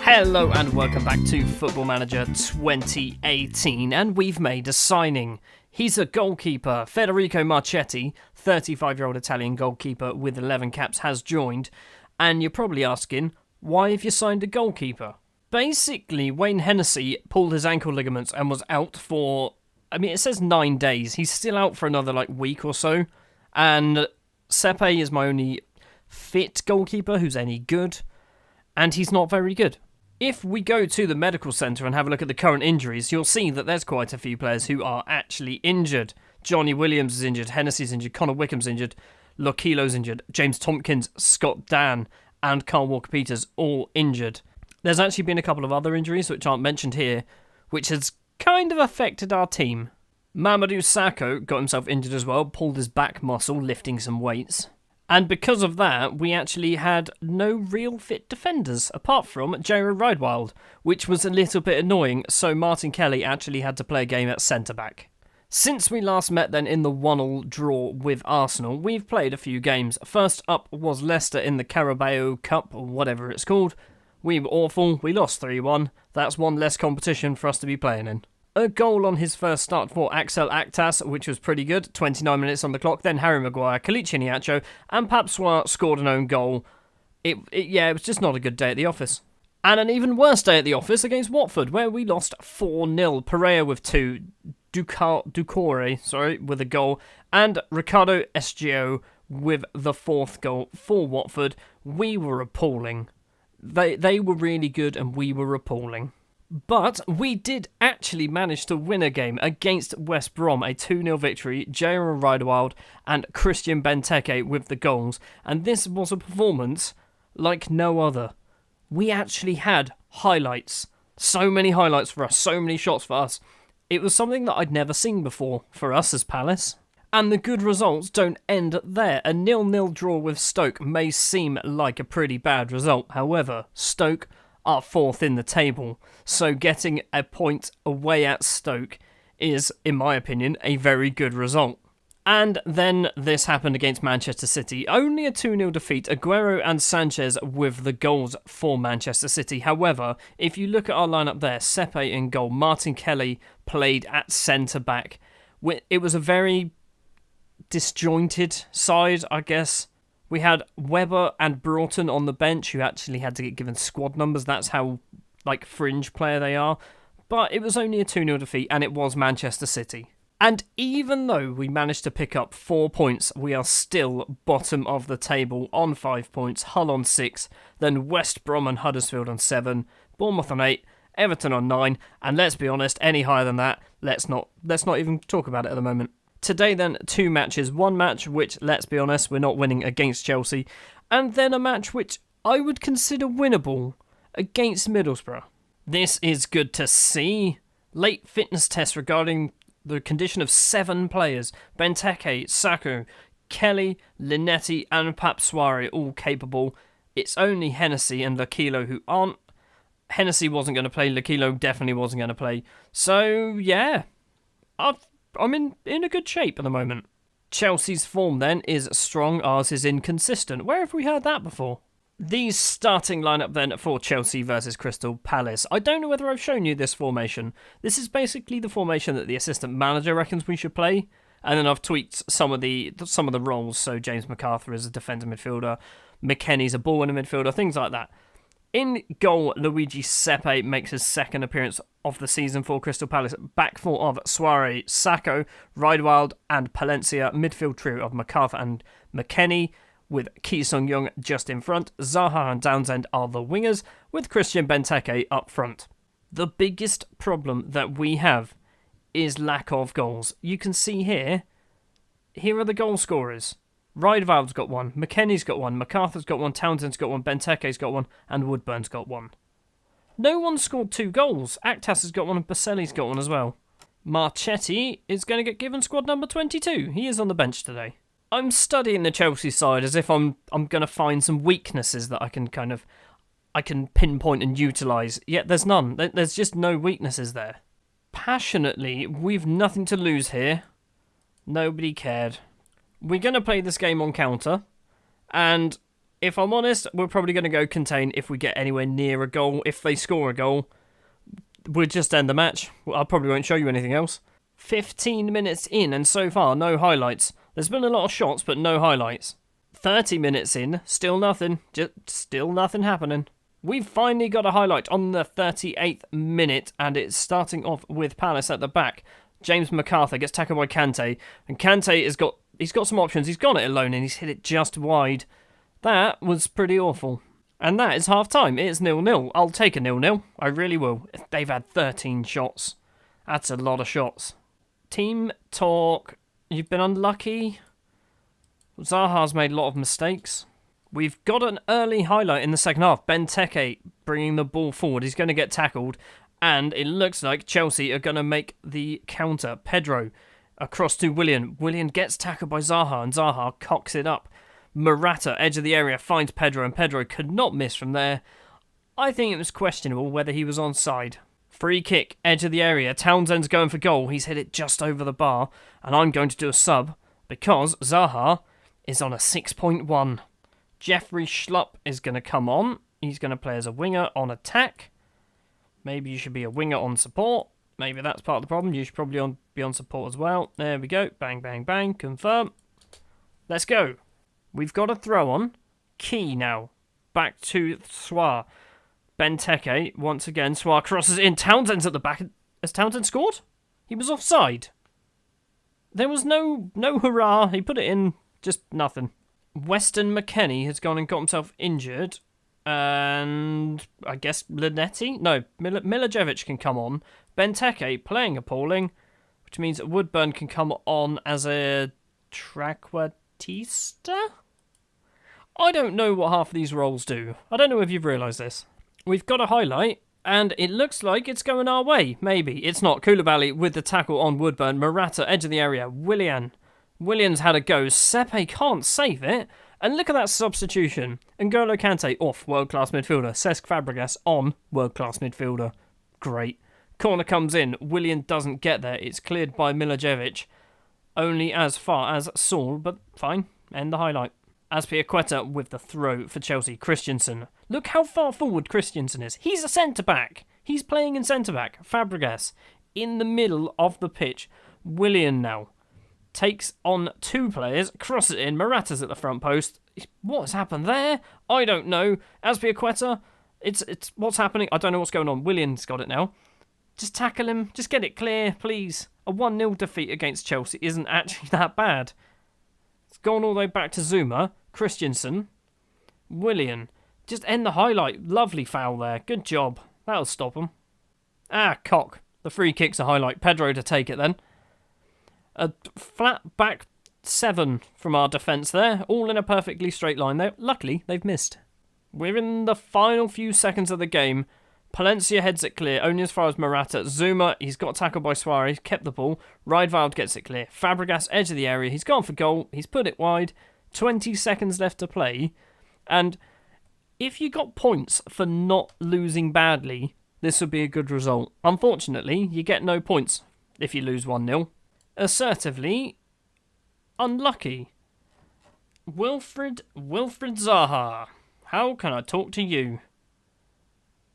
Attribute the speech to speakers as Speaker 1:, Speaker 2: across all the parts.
Speaker 1: Hello and welcome back to Football Manager 2018, and we've made a signing. He's a goalkeeper. Federico Marchetti, 35-year-old Italian goalkeeper with 11 caps, has joined. And you're probably asking, why have you signed a goalkeeper? Basically, Wayne Hennessy pulled his ankle ligaments and was out for, it says 9 days. He's still out for another week or so. And Sepe is my only fit goalkeeper who's any good. And he's not very good. If we go to the medical centre and have a look at the current injuries, you'll see that there's quite a few players who are actually injured. Johnny Williams is injured, Hennessy's injured, Connor Wickham's injured, Lokilo's injured, James Tompkins, Scott Dan, and Carl Walker-Peters all injured. There's actually been a couple of other injuries which aren't mentioned here, which has kind of affected our team. Mamadou Sakho got himself injured as well, pulled his back muscle lifting some weights. And because of that, we actually had no real fit defenders, apart from Jairo Ridewild, which was a little bit annoying, so Martin Kelly actually had to play a game at centre-back. Since we last met then in the 1-1 draw with Arsenal, we've played a few games. First up was Leicester in the Carabao Cup, or whatever it's called. We were awful, we lost 3-1. That's one less competition for us to be playing in. A goal on his first start for Axel Aktas, which was pretty good. 29 minutes on the clock. Then Harry Maguire, Kalichi Iheanacho, and Papsoir scored an own goal. It was just not a good day at the office. And an even worse day at the office against Watford, where we lost 4-0. Pereira with 2, Ducore with a goal, and Ricardo Esgio with the 4th goal for Watford. We were appalling. They were really good, and we were appalling. But we did actually manage to win a game against West Brom, a 2-0 victory, Jairo Ridewild and Christian Benteke with the goals, and this was a performance like no other. We actually had highlights. So many highlights for us, so many shots for us. It was something that I'd never seen before for us as Palace. And the good results don't end there. A 0-0 draw with Stoke may seem like a pretty bad result. However, Stoke are 4th in the table, so getting a point away at Stoke is, in my opinion, a very good result. And then this happened against Manchester City. Only a 2-0 defeat, Aguero and Sanchez with the goals for Manchester City. However, if you look at our lineup there, Sepe in goal, Martin Kelly played at centre-back. It was a very disjointed side, I guess. We had Webber and Broughton on the bench, who actually had to get given squad numbers. That's how, fringe player they are. But it was only a 2-0 defeat, and it was Manchester City. And even though we managed to pick up 4 points, we are still bottom of the table on 5 points, Hull on 6, then West Brom and Huddersfield on 7, Bournemouth on 8, Everton on 9, and let's be honest, any higher than that, let's not even talk about it at the moment. Today then, 2 matches. One match which, let's be honest, we're not winning against Chelsea. And then a match which I would consider winnable against Middlesbrough. This is good to see. Late fitness tests regarding the condition of 7 players. Benteke, Sakho, Kelly, Linetti and Papsoir all capable. It's only Hennessy and Lokilo who aren't. Hennessy wasn't going to play. Lokilo definitely wasn't going to play. So, yeah. I'm in a good shape at the moment. Chelsea's form then is strong, ours is inconsistent. Where have we heard that before? The starting lineup then for Chelsea versus Crystal Palace. I don't know whether I've shown you this formation. This is basically the formation that the assistant manager reckons we should play. And then I've tweaked some of the roles. So James MacArthur is a defender midfielder, McKennie's a ball winner midfielder, things like that. In goal, Luigi Sepe makes his second appearance of the season for Crystal Palace. Back four of Suarez, Sakho, Ridewild and Palencia. Midfield trio of MacArthur and McKennie, with Ki Sung-young just in front. Zaha and Townsend are the wingers, with Christian Benteke up front. The biggest problem that we have is lack of goals. You can see here are the goal scorers. Ridewild's got one, McKennie's got one, MacArthur's got one, Townsend's got one, Benteke's got one, and Woodburn's got one. No one scored 2 goals. Aktas has got one and Baselli's got one as well. Marchetti is going to get given squad number 22. He is on the bench today. I'm studying the Chelsea side as if I'm going to find some weaknesses that I can pinpoint and utilise, yet there's none. There's just no weaknesses there. passionately, we've nothing to lose here. Nobody cared. We're going to play this game on counter, and if I'm honest, we're probably going to go contain if we get anywhere near a goal. If they score a goal, we'll just end the match. I probably won't show you anything else. 15 minutes in, and so far, no highlights. There's been a lot of shots, but no highlights. 30 minutes in, still nothing. Just still nothing happening. We've finally got a highlight on the 38th minute, and it's starting off with Palace at the back. James MacArthur gets tackled by Kante, and Kante he's got some options. He's gone it alone, and he's hit it just wide. That was pretty awful. And that is half-time. It's 0-0. I'll take a 0-0. I really will. They've had 13 shots. That's a lot of shots. Team talk. You've been unlucky. Zaha's made a lot of mistakes. We've got an early highlight in the second half. Benteke bringing the ball forward. He's going to get tackled. And it looks like Chelsea are going to make the counter. Pedro across to Willian. Willian gets tackled by Zaha, and Zaha cocks it up. Morata, edge of the area, finds Pedro, and Pedro could not miss from there. I think it was questionable whether he was onside. Free kick, edge of the area. Townsend's going for goal. He's hit it just over the bar, and I'm going to do a sub because Zaha is on a 6.1. Jeffrey Schlupp is going to come on. He's going to play as a winger on attack. Maybe you should be a winger on support. Maybe that's part of the problem. You should probably be on support as well. There we go. Bang, bang, bang. Confirm. Let's go. We've got a throw on. Key now. Back to Soir. Benteke, once again. Soir crosses in. Townsend's at the back. Has Townsend scored? He was offside. There was no hurrah. He put it in. Just nothing. Weston McKennie has gone and got himself injured. And I guess Linetti? No, Milicevic can come on. Benteke playing appalling, which means that Woodburn can come on as a Trequartista? I don't know what half of these roles do. I don't know if you've realised this. We've got a highlight, and it looks like it's going our way. Maybe. It's not. Koulibaly with the tackle on Woodburn. Morata, edge of the area. Williams had a go. Sepe can't save it. And look at that substitution. N'Golo Kante off, world-class midfielder. Cesc Fabregas on, world-class midfielder. Great. Corner comes in. Willian doesn't get there. It's cleared by Milicevic. Only as far as Saul, but fine. End the highlight. Azpilicueta with the throw for Chelsea. Christensen. Look how far forward Christensen is. He's a centre-back. He's playing in centre-back. Fabregas in the middle of the pitch. Willian now takes on two players, crosses it in. Morata's at the front post. What's happened there? I don't know. Azpilicueta, it's what's happening? I don't know what's going on. Willian's got it now. Just tackle him. Just get it clear, please. A 1-0 defeat against Chelsea isn't actually that bad. It's gone all the way back to Zuma. Christensen. Willian. Just end the highlight. Lovely foul there. Good job. That'll stop him. Cock. The free kick's a highlight. Pedro to take it then. A flat back 7 from our defence there. All in a perfectly straight line there. Luckily, they've missed. We're in the final few seconds of the game. Palencia heads it clear, only as far as Morata. Zuma, he's got tackled by Suarez, kept the ball. Riedwald gets it clear. Fabregas, edge of the area. He's gone for goal. He's put it wide. 20 seconds left to play. And if you got points for not losing badly, this would be a good result. Unfortunately, you get no points if you lose 1-0. Assertively unlucky. Wilfried Zaha. How can I talk to you?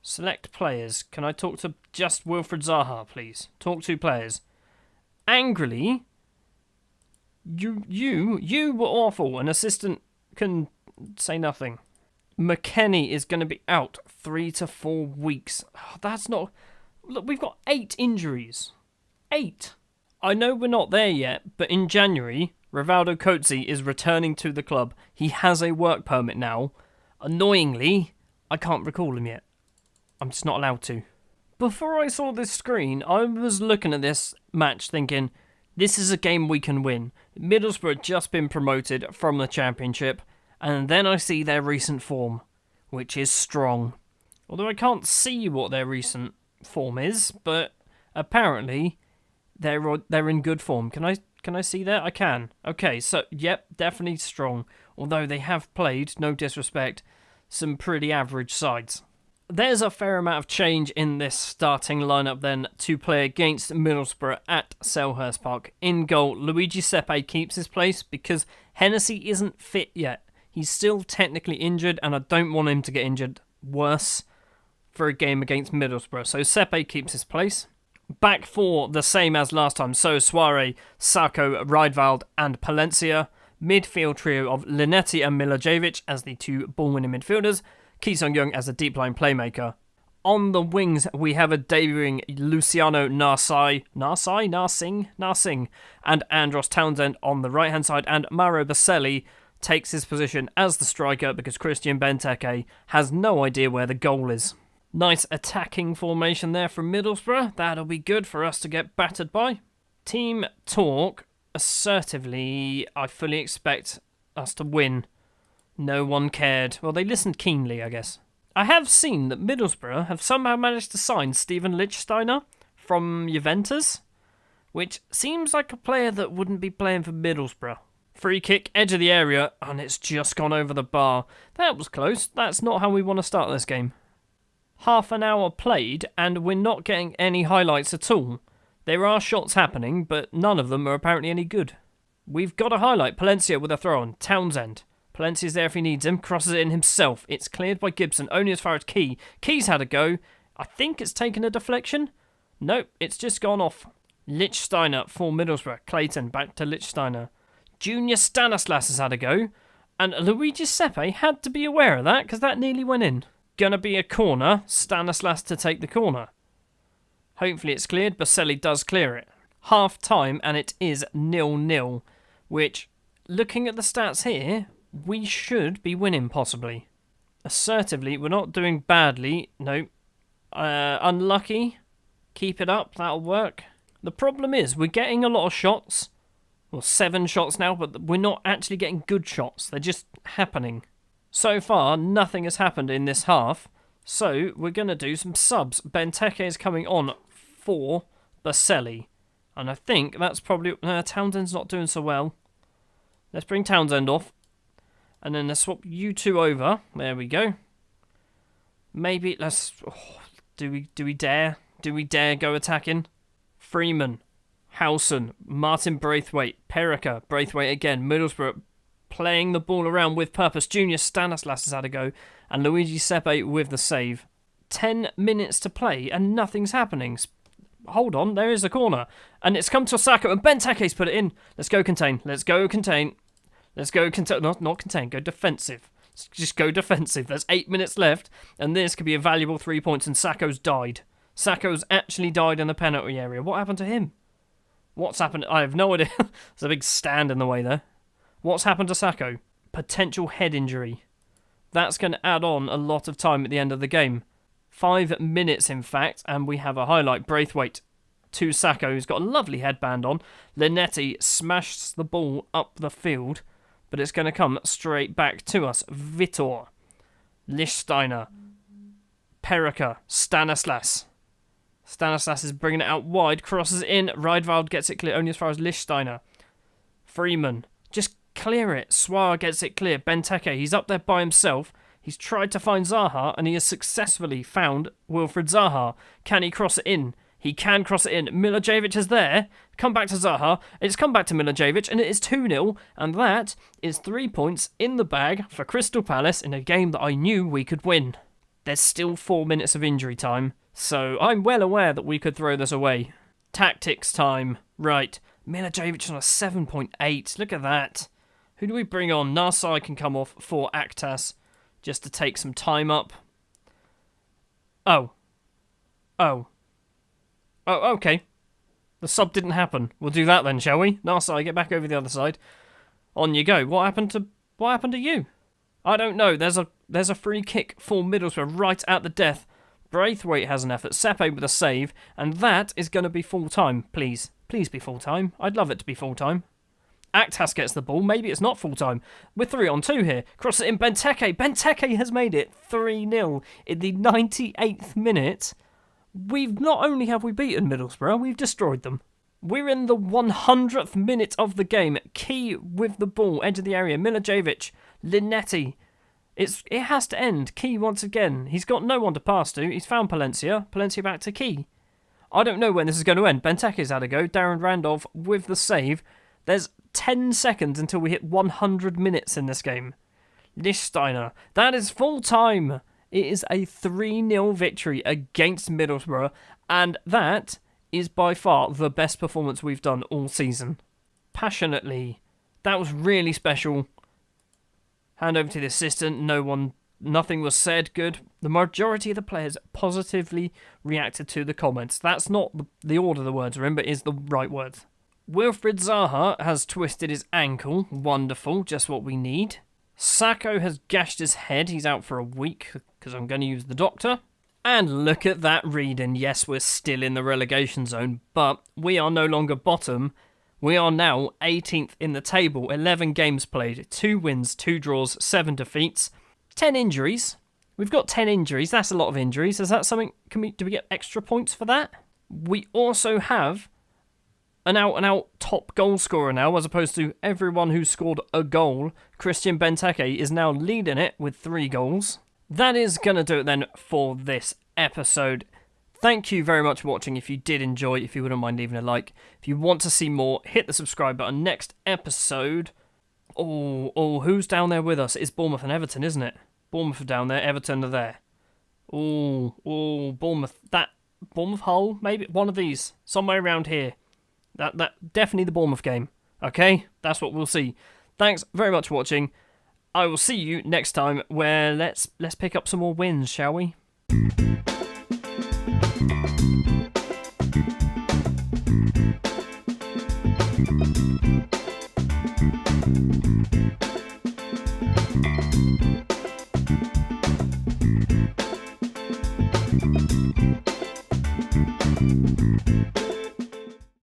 Speaker 1: Select players. Can I talk to just Wilfried Zaha, please? Talk to players. Angrily, you were awful. An assistant can say nothing. McKennie is going to be out 3 to 4 weeks. Oh, that's not... Look, we've got 8 injuries. 8. I know we're not there yet, but in January, Rivaldo Coetzee is returning to the club. He has a work permit now. Annoyingly, I can't recall him yet. I'm just not allowed to. Before I saw this screen, I was looking at this match thinking, this is a game we can win. Middlesbrough had just been promoted from the Championship, and then I see their recent form, which is strong. Although I can't see what their recent form is, but apparently they're in good form. Can I see that? I can. Okay, so yep, definitely strong. Although they have played, no disrespect, some pretty average sides. there's a fair amount of change in this starting lineup then to play against Middlesbrough at Selhurst Park. In goal, Luigi Sepe keeps his place because Hennessy isn't fit yet. He's still technically injured, and I don't want him to get injured worse for a game against Middlesbrough. So Sepe keeps his place. Back four, the same as last time. So Suarez, Sacco, Riedwald and Palencia. Midfield trio of Linetti and Milojevic as the two ball-winning midfielders. Ki Sung-young as a deep-line playmaker. On the wings, we have a debuting Luciano Narsing, and Andros Townsend on the right-hand side, and Mauro Baselli takes his position as the striker because Christian Benteke has no idea where the goal is. Nice attacking formation there from Middlesbrough. That'll be good for us to get battered by. Team talk. Assertively, I fully expect us to win. No one cared. Well, they listened keenly, I guess. I have seen that Middlesbrough have somehow managed to sign Steven Lichtsteiner from Juventus, which seems like a player that wouldn't be playing for Middlesbrough. Free kick, edge of the area, and it's just gone over the bar. That was close. That's not how we want to start this game. Half an hour played, and we're not getting any highlights at all. There are shots happening, but none of them are apparently any good. We've got a highlight. Palencia with a throw-on. Townsend. Palencia's there if he needs him. Crosses it in himself. It's cleared by Gibson, only as far as Key. Key's had a go. I think it's taken a deflection. Nope, it's just gone off. Lichtsteiner for Middlesbrough. Clayton back to Lichtsteiner. Junior Stanislas has had a go. And Luigi Sepe had to be aware of that because that nearly went in. Gonna be a corner. Stanislas to take the corner. Hopefully it's cleared. Baselli does clear it. Half time and it is 0-0. Which, looking at the stats here, we should be winning possibly. Assertively, we're not doing badly. No. Unlucky. Keep it up. That'll work. The problem is we're getting a lot of shots. Well, 7 shots now, but we're not actually getting good shots. They're just happening. So far, nothing has happened in this half. So, we're going to do some subs. Benteke is coming on for Baselli. And I think that's probably... Townsend's not doing so well. Let's bring Townsend off. And then let's swap you two over. There we go. Maybe let's... Oh, do we dare? Do we dare go attacking? Freeman. Howson. Martin Braithwaite. Perica. Braithwaite again. Middlesbrough playing the ball around with purpose. Junior Stanislas has had a go. And Luigi Sepe with the save. 10 minutes to play and nothing's happening. Hold on, there is a corner. And it's come to Osaka and Benteke's put it in. Let's go contain. Let's go contain. Let's go contain. Not contain. Go defensive. Let's just go defensive. There's 8 minutes left. And this could be a valuable 3 points. And Sacco's died. Sacco's actually died in the penalty area. What happened to him? What's happened? I have no idea. There's a big stand in the way there. What's happened to Sacco? Potential head injury. That's going to add on a lot of time at the end of the game. 5 minutes, in fact, and we have a highlight. Braithwaite to Sacco, who's got a lovely headband on. Linetti smashes the ball up the field, but it's going to come straight back to us. Vitor, Lichtsteiner, Perica, Stanislas. Stanislas is bringing it out wide, crosses it in. Riedwald gets it clear, only as far as Lichtsteiner. Freeman, just clear it. Swar gets it clear. Benteke, he's up there by himself. He's tried to find Zaha, and he has successfully found Wilfried Zaha. Can he cross it in? He can cross it in. Milojevic is there. Come back to Zaha. It's come back to Milojevic, and it is 2-0. And that is 3 points in the bag for Crystal Palace in a game that I knew we could win. There's still 4 minutes of injury time, so I'm well aware that we could throw this away. Tactics time. Right. Milojevic on a 7.8. Look at that. Who do we bring on? Narsai can come off for Aktas. Just to take some time up. Oh, okay. The sub didn't happen. We'll do that then, shall we? Narsai, get back over the other side. On you go. What happened to you? I don't know. There's a free kick for Middlesbrough right at the death. Braithwaite has an effort. Sepe with a save. And that is going to be full-time. Please. Please be full-time. I'd love it to be full-time. Aktas gets the ball. Maybe it's not full-time. We're 3-on-2 here. Cross it in. Benteke. Benteke has made it 3-0 in the 98th minute. Not only have we beaten Middlesbrough, we've destroyed them. We're in the 100th minute of the game. Key with the ball. Edge of the area. Milojevic. Linetti. It has to end. Key once again. He's got no one to pass to. He's found Palencia. Palencia back to Key. I don't know when this is going to end. Benteke's had a go. Darren Randolph with the save. There's 10 seconds until we hit 100 minutes in this game. Lichtsteiner. That is full time. It is a 3-0 victory against Middlesbrough. And that is by far the best performance we've done all season. Passionately. That was really special. Hand over to the assistant. Nothing was said. Good. The majority of the players positively reacted to the comments. That's not the order the words are in, but is the right words. Wilfried Zaha has twisted his ankle. Wonderful. Just what we need. Sacco has gashed his head. He's out for a week because I'm going to use the doctor. And look at that reading. Yes, we're still in the relegation zone, but we are no longer bottom. We are now 18th in the table. 11 games played, 2 wins, 2 draws, 7 defeats, 10 injuries. We've got 10 injuries. That's a lot of injuries. Is that something? Do we get extra points for that? We also have an out-and-out top goal scorer now, as opposed to everyone who scored a goal. Christian Benteke is now leading it with 3 goals. That is going to do it then for this episode. Thank you very much for watching. If you did enjoy, if you wouldn't mind leaving a like. If you want to see more, hit the subscribe button. Next episode. Oh, who's down there with us? It's Bournemouth and Everton, isn't it? Bournemouth are down there, Everton are there. Bournemouth. Bournemouth Hull, maybe one of these. Somewhere around here. That definitely the Bournemouth game. Okay? That's what we'll see. Thanks very much for watching. I will see you next time where let's pick up some more wins, shall we?